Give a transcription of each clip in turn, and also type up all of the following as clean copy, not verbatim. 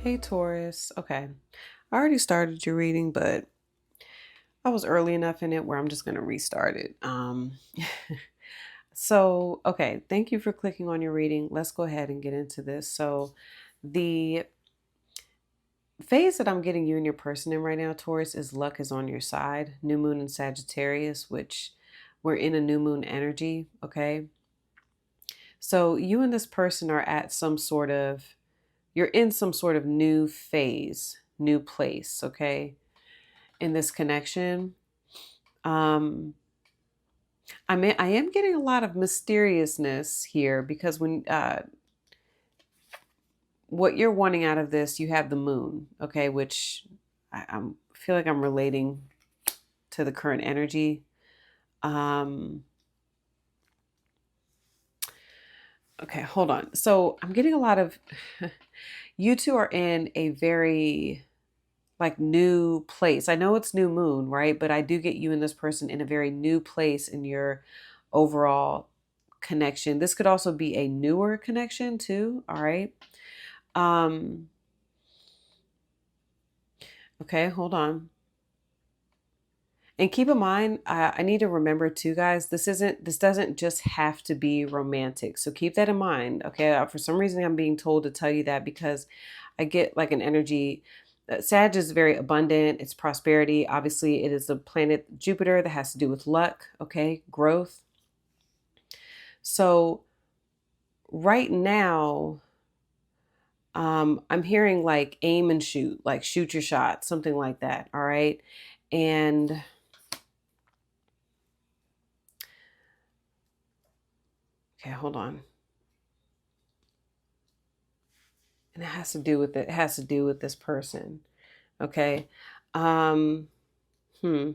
Hey Taurus. Okay. I already started your reading, but I was early enough in it where I'm just going to restart it. Okay, thank you for clicking on your reading. Let's go ahead and get into this. So, the phase that I'm getting you and your person in right now, Taurus, is luck is on your side. New moon in Sagittarius, which we're in a new moon energy. Okay. So, you and this person are at you're in some sort of new phase, new place. Okay. In this connection. Um, I am getting a lot of mysteriousness here because what you're wanting out of this, you have the moon, okay, which I'm feel like I'm relating to the current energy. Um, okay, hold on. So I'm getting a lot of you two are in a very like new place. I know it's new moon, right? But I do get you and this person in a very new place in your overall connection. This could also be a newer connection too, all right? Um okay, hold on. And keep in mind, I need to remember too, guys, this doesn't just have to be romantic. So keep that in mind, okay? For some reason, I'm being told to tell you that because I get like an energy. Sag is very abundant. It's prosperity. Obviously, it is a planet Jupiter that has to do with luck, okay? Growth. So right now, I'm hearing like aim and shoot, like shoot your shot, something like that. All right. And okay, hold on. And it has to do with this person. Okay. Um, hmm.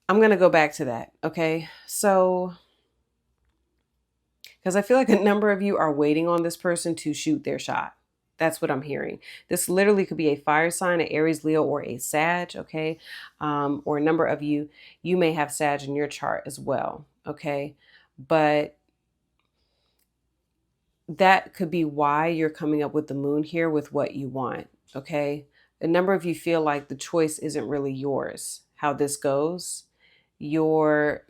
I'm gonna go back to that. Okay. So because I feel like a number of you are waiting on this person to shoot their shot. That's what I'm hearing. This literally could be a fire sign, an Aries, Leo, or a Sag, okay? Or a number of you, you may have Sag in your chart as well, okay? But that could be why you're coming up with the moon here with what you want, okay? A number of you feel like the choice isn't really yours. How this goes, you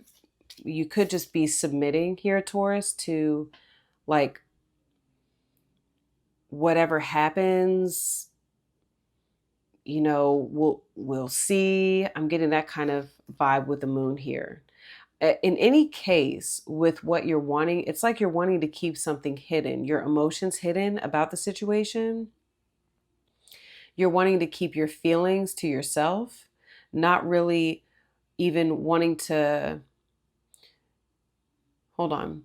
could just be submitting here, Taurus, to like whatever happens, we'll see. I'm getting that kind of vibe with the moon here. In any case, with what you're wanting, it's like you're wanting to keep something hidden, your emotions hidden about the situation. You're wanting to keep your feelings to yourself, not really even wanting to. Hold on.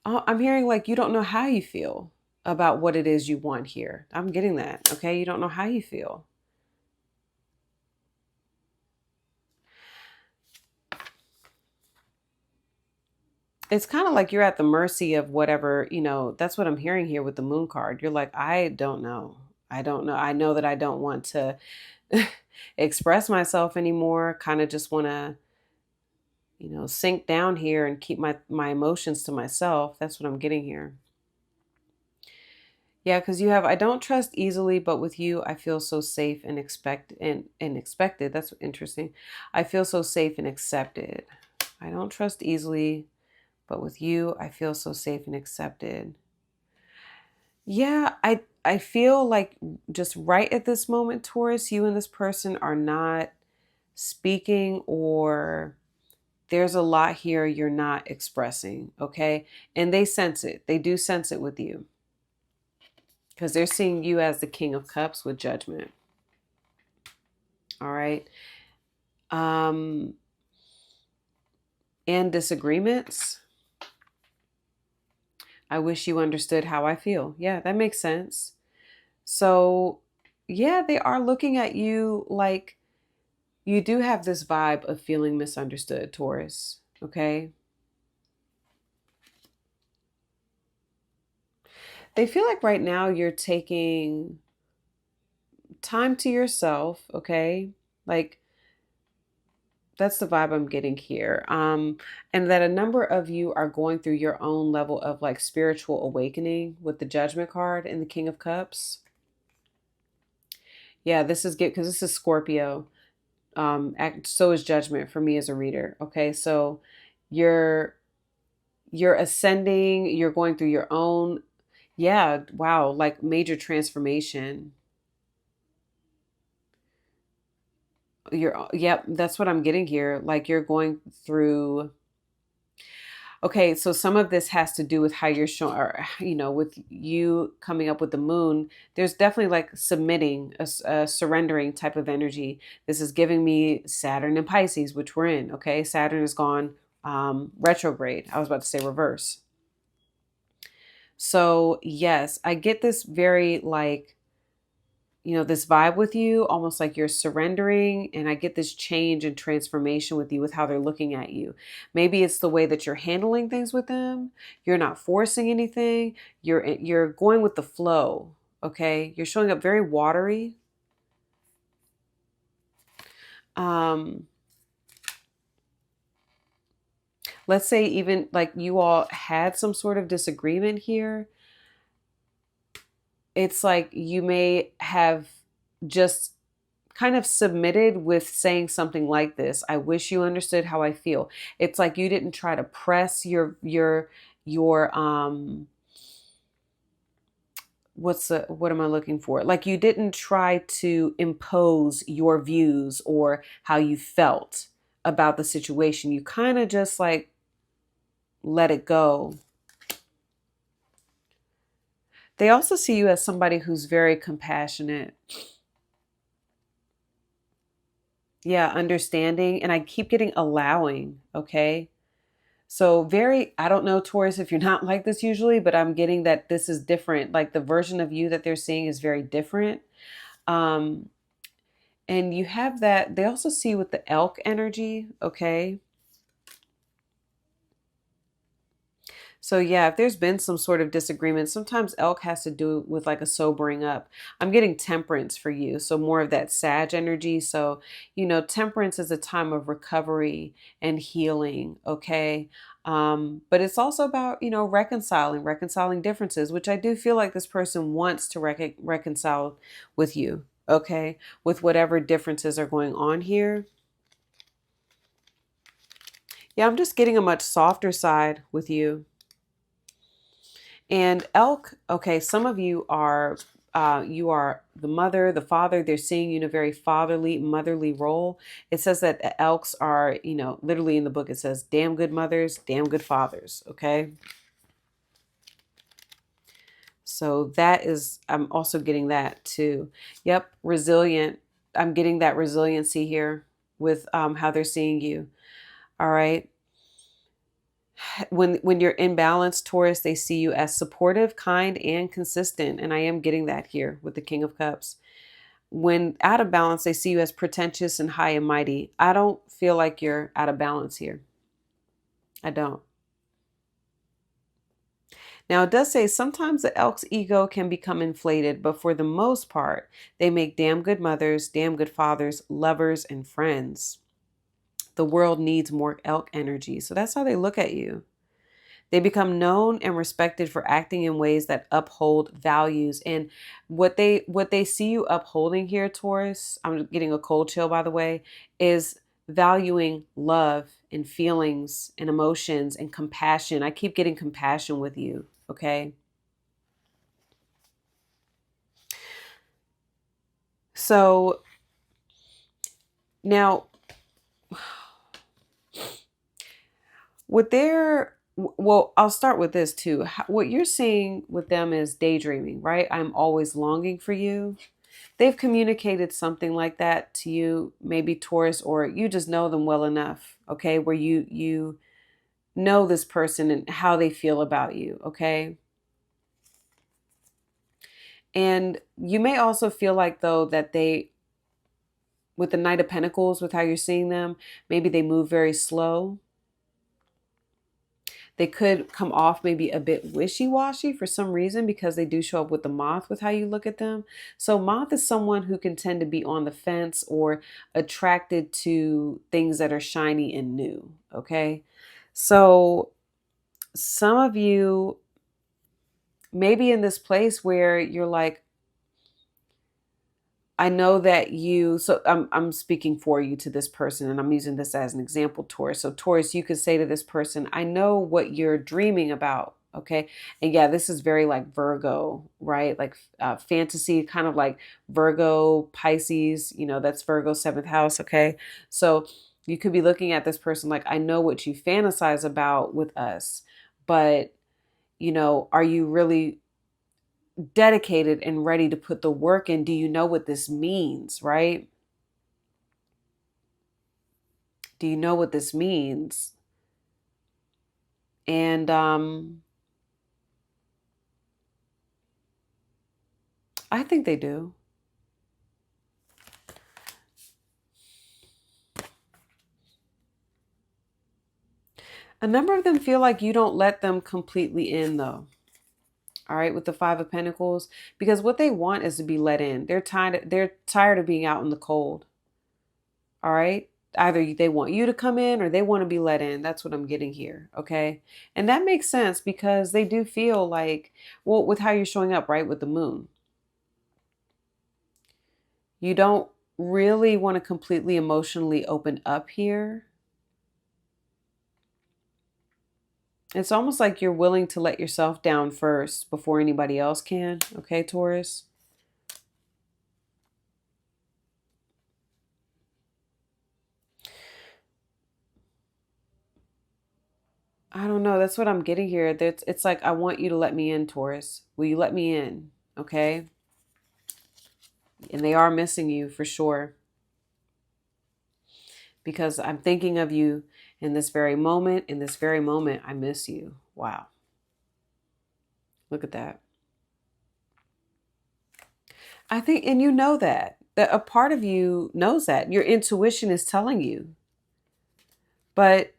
I'm hearing like you don't know how you feel about what it is you want here. I'm getting that. Okay. You don't know how you feel. It's kind of like you're at the mercy of whatever, that's what I'm hearing here with the moon card. You're like, I don't know. I don't know. I know that I don't want to express myself anymore. Kind of just want to, sink down here and keep my emotions to myself. That's what I'm getting here. Yeah, because you have I don't trust easily, but with you I feel so safe and expected. That's interesting. I feel so safe and accepted. I don't trust easily, but with you I feel so safe and accepted. Yeah, I feel like just right at this moment, Taurus, you and this person are not speaking, or there's a lot here you're not expressing, okay? And they sense it. They do sense it with you because they're seeing you as the King of Cups with judgment. All right. Um, and disagreements. I wish you understood how I feel. Yeah, that makes sense. So, yeah, they are looking at you like you do have this vibe of feeling misunderstood, Taurus. Okay. They feel like right now you're taking time to yourself. Okay. Like That's the vibe I'm getting here. And that a number of you are going through your own level of like spiritual awakening with the Judgment card and the King of Cups. Yeah, this is good because this is Scorpio. So is Judgment for me as a reader. Okay, so you're you're ascending. You're going through your own. Yeah, wow, like major transformation. Yep, that's what I'm getting here. Like you're going through. Okay, so some of this has to do with how you're showing, or with you coming up with the moon. There's definitely like submitting, a surrendering type of energy. This is giving me Saturn and Pisces, which we're in. Okay, Saturn is gone retrograde. I was about to say reverse. So yes, I get this very like this vibe with you, almost like you're surrendering. And I get this change and transformation with you with how they're looking at you. Maybe it's the way that you're handling things with them. You're not forcing anything. You're going with the flow. Okay. You're showing up very watery. Um, let's say even like you all had some sort of disagreement here. It's like you may have just kind of submitted with saying something like this. I wish you understood how I feel. It's like you didn't try to press your what am I looking for? Like you didn't try to impose your views or how you felt about the situation. You kind of just like let it go. They also see you as somebody who's very compassionate. Yeah, understanding. And I keep getting allowing, okay? So very, I don't know, Taurus, if you're not like this usually, but I'm getting that this is different. Like the version of you that they're seeing is very different. Um, and you have that, they also see with the elk energy, okay? So yeah, if there's been some sort of disagreement, sometimes elk has to do with like a sobering up. I'm getting temperance for you. So more of that Sag energy. So, temperance is a time of recovery and healing. Okay. But it's also about, reconciling differences, which I do feel like this person wants to reconcile with you. Okay. With whatever differences are going on here. Yeah, I'm just getting a much softer side with you. And elk, okay, some of you are the mother, the father. They're seeing you in a very fatherly, motherly role. It says that elks are, literally in the book, it says, damn good mothers, damn good fathers. Okay. So that is, I'm also getting that too. Yep. Resilient. I'm getting that resiliency here with how they're seeing you. All right. When you're in balance, Taurus, they see you as supportive, kind, and consistent. And I am getting that here with the King of Cups. When out of balance, they see you as pretentious and high and mighty. I don't feel like you're out of balance here. I don't. Now, it does say sometimes the elk's ego can become inflated, but for the most part, they make damn good mothers, damn good fathers, lovers, and friends. The world needs more elk energy. So that's how they look at you. They become known and respected for acting in ways that uphold values. And what they see you upholding here, Taurus, I'm getting a cold chill by the way, is valuing love and feelings and emotions and compassion. I keep getting compassion with you, okay? So now with their well, I'll start with this too. What you're seeing with them is daydreaming, right? I'm always longing for you. They've communicated something like that to you, maybe Taurus, or you just know them well enough, okay, where you know this person and how they feel about you, okay? And you may also feel like though that they with the Knight of Pentacles, with how you're seeing them, maybe they move very slow. They could come off maybe a bit wishy-washy for some reason because they do show up with the moth with how you look at them. So moth is someone who can tend to be on the fence or attracted to things that are shiny and new. Okay. So some of you may be in this place where you're like, I know that you, so I'm speaking for you to this person, and I'm using this as an example, Taurus. So Taurus, you could say to this person, I know what you're dreaming about. Okay. And yeah, this is very like Virgo, right? Like fantasy, kind of like Virgo, Pisces, that's Virgo seventh house. Okay. So you could be looking at this person like, I know what you fantasize about with us, but, are you really dedicated and ready to put the work in? Do you know what this means, right? Do you know what this means? And I think they do. A number of them feel like you don't let them completely in, though. All right, with the Five of Pentacles, because what they want is to be let in. They're tired of being out in the cold. All right. Either they want you to come in or they want to be let in. That's what I'm getting here. Okay. And that makes sense because they do feel like, well, with how you're showing up, right? With the moon, you don't really want to completely emotionally open up here. It's almost like you're willing to let yourself down first before anybody else can. Okay, Taurus. I don't know. That's what I'm getting here. It's like, I want you to let me in, Taurus. Will you let me in? Okay. And they are missing you for sure, because I'm thinking of you in this very moment. In this very moment, I miss you. Wow. Look at that. I think, and that a part of you knows that. Your intuition is telling you. But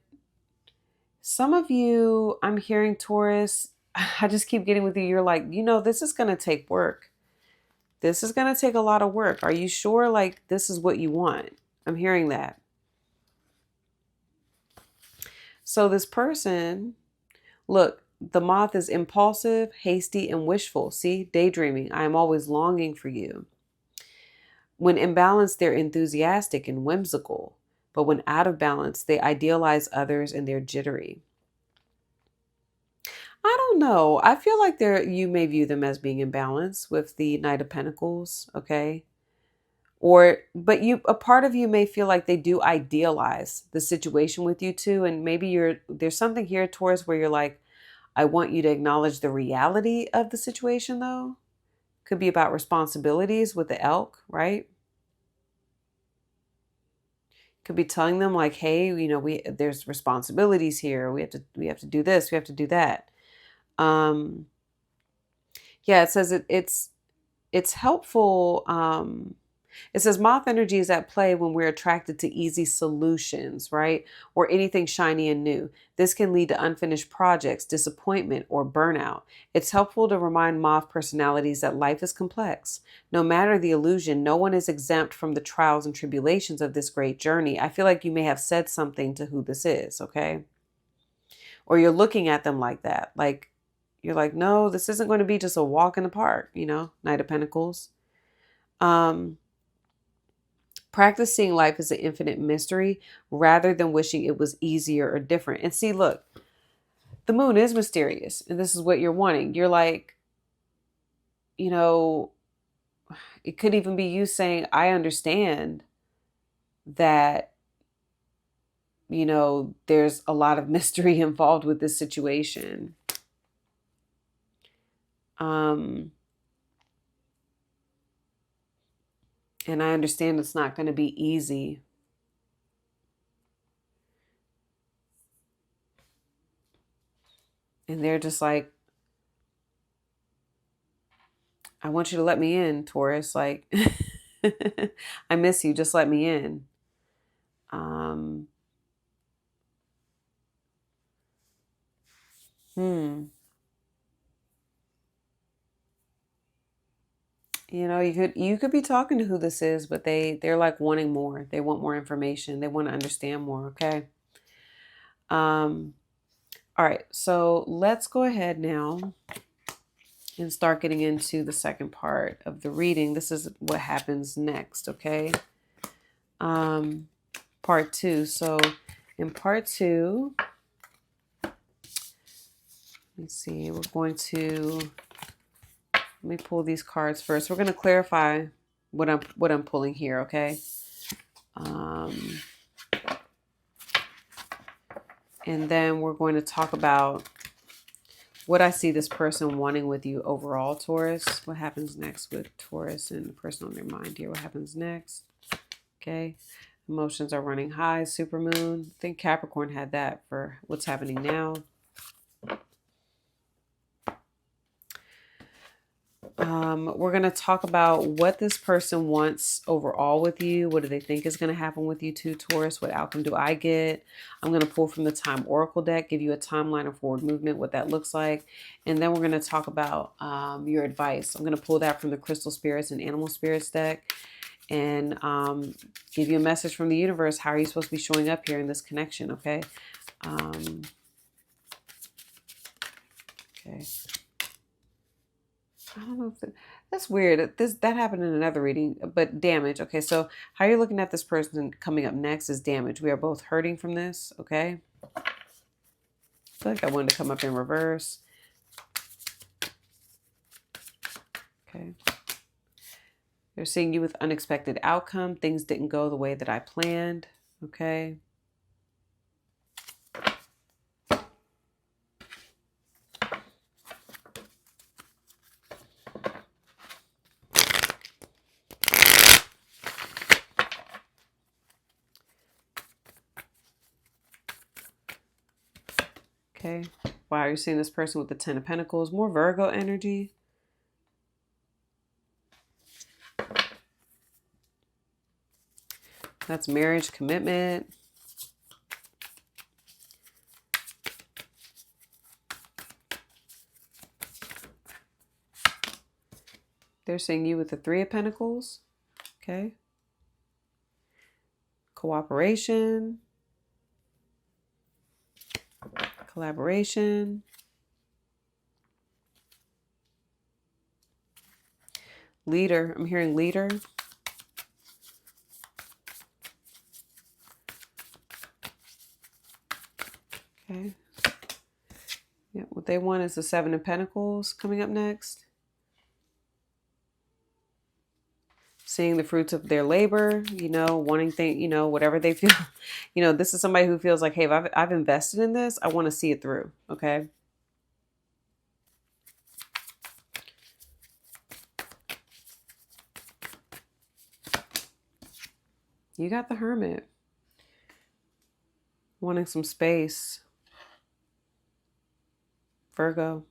some of you, I'm hearing, Taurus, I just keep getting with you. You're like, this is going to take work. This is going to take a lot of work. Are you sure like this is what you want? I'm hearing that. So this person, look, the moth is impulsive, hasty, and wishful. See, daydreaming. I am always longing for you. When in balance, they're enthusiastic and whimsical. But when out of balance, they idealize others and they're jittery. I don't know. I feel like you may view them as being in balance with the Knight of Pentacles, okay? But a part of you may feel like they do idealize the situation with you too, and maybe there's something here, Taurus, where you're like, I want you to acknowledge the reality of the situation, though. Could be about responsibilities with the elk, right? Could be telling them like, hey, there's responsibilities here. We have to do this. We have to do that. Um, yeah, it says it's helpful. It says moth energy is at play when we're attracted to easy solutions, right? Or anything shiny and new. This can lead to unfinished projects, disappointment, or burnout. It's helpful to remind moth personalities that life is complex. No matter the illusion, no one is exempt from the trials and tribulations of this great journey. I feel like you may have said something to who this is, okay? Or you're looking at them like that. Like, you're like, no, this isn't going to be just a walk in the park, Knight of Pentacles. Practicing life is an infinite mystery rather than wishing it was easier or different. And see, look, the moon is mysterious, and this is what you're wanting. You're like, you know, it could even be you saying, I understand that, there's a lot of mystery involved with this situation. And I understand it's not going to be easy. And they're just like, I want you to let me in, Taurus. Like, I miss you. Just let me in. Um, Hmm. You know, you could be talking to who this is, but they're like wanting more. They want more information. They want to understand more, okay? Um all right. So, let's go ahead now and start getting into the second part of the reading. This is what happens next, okay? Um Part 2. So, in part 2, let me see. We're going to let me pull these cards first. We're going to clarify what I'm pulling here, okay? Um and then we're going to talk about what I see this person wanting with you overall, Taurus. What happens next with Taurus and the person on their mind here? What happens next? Okay. Emotions are running high, supermoon. I think Capricorn had that for what's happening now. We're going to talk about what this person wants overall with you. What do they think is going to happen with you too, Taurus? What outcome do I get? I'm going to pull from the Time Oracle deck, give you a timeline of forward movement, what that looks like. And then we're going to talk about your advice. I'm going to pull that from the Crystal Spirits and Animal Spirits deck and give you a message from the universe. How are you supposed to be showing up here in this connection? Okay. Okay. I don't know if that's weird. That happened in another reading, but damage. Okay, so how you're looking at this person coming up next is damage. We are both hurting from this. Okay, I feel like I wanted to come up in reverse. Okay, they're seeing you with unexpected outcome. Things didn't go the way that I planned. Okay. Okay. Wow, you're seeing this person with the Ten of Pentacles, more Virgo energy. That's marriage, commitment. They're seeing you with the Three of Pentacles. Okay. Cooperation. Collaboration. Leader. I'm hearing leader. Okay. Yeah, what they want is the Seven of Pentacles coming up next. Seeing the fruits of their labor, wanting things, whatever they feel. This is somebody who feels like, hey, if I've invested in this, I want to see it through. Okay. You got the Hermit. Wanting some space. Virgo.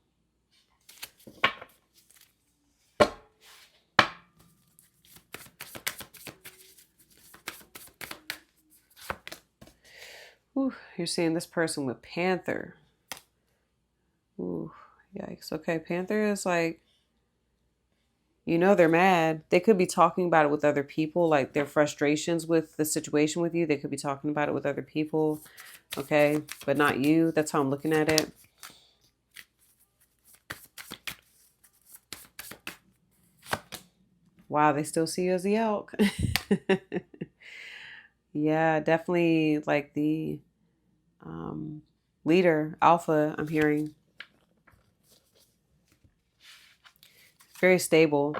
Ooh, you're seeing this person with Panther. Ooh, yikes. Okay, Panther is like, they're mad. They could be talking about it with other people, like their frustrations with the situation with you. They could be talking about it with other people. Okay, but not you. That's how I'm looking at it. Wow, they still see you as the elk. Yeah, definitely like the leader, alpha, I'm hearing. Very stable.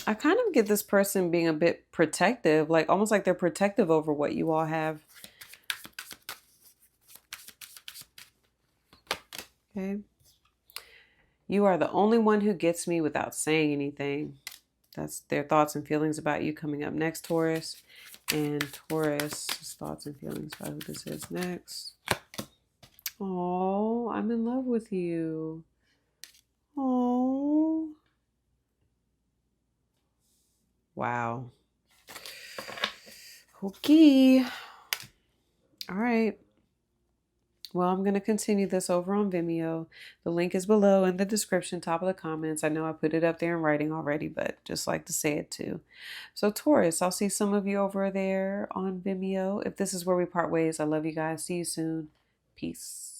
I kind of get this person being a bit protective, like almost like they're protective over what you all have. Okay. You are the only one who gets me without saying anything. That's their thoughts and feelings about you coming up next, Taurus. And Taurus' thoughts and feelings about who this is next. Oh, I'm in love with you. Oh. Wow. Okay. All right. Well, I'm going to continue this over on Vimeo. The link is below in the description, top of the comments. I know I put it up there in writing already, but just like to say it too. So Taurus, I'll see some of you over there on Vimeo. If this is where we part ways, I love you guys. See you soon. Peace.